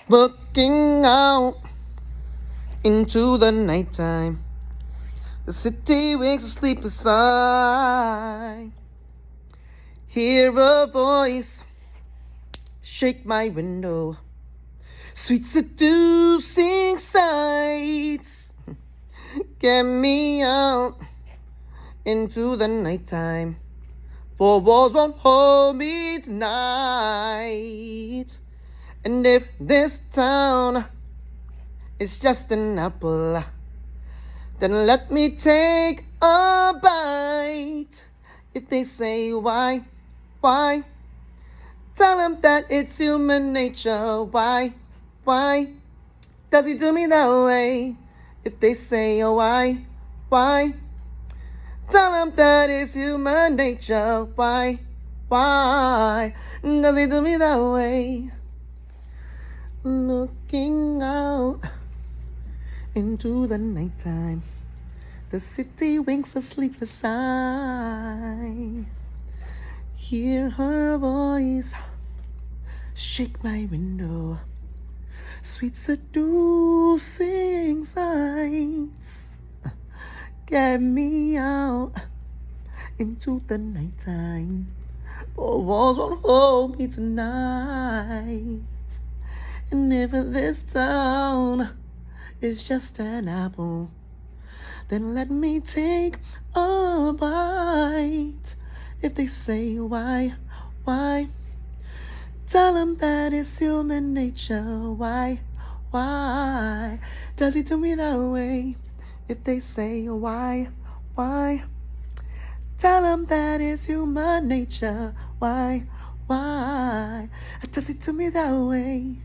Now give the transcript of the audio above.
Looking out into the nighttime, the city wakes a sleepless eye. Hear a voice shake my window, sweet seducing sights. Get me out into the nighttime, four walls won't hold me tonight. And if this town is just an apple, then let me take a bite. If they say why, tell them that it's human nature. Why does he do me that way? If they say why, tell them that it's human nature. Why does he do me that way? Looking out into the nighttime, the city winks a sleepless eye. Hear her voice shake my window, sweet seducing sights. Get me out into the nighttime, for walls won't hold me tonight. And if this town is just an apple, then let me take a bite. If they say why, tell them that it's human nature. Why does he do me that way? If they say why, tell them that it's human nature. Why does he do me that way?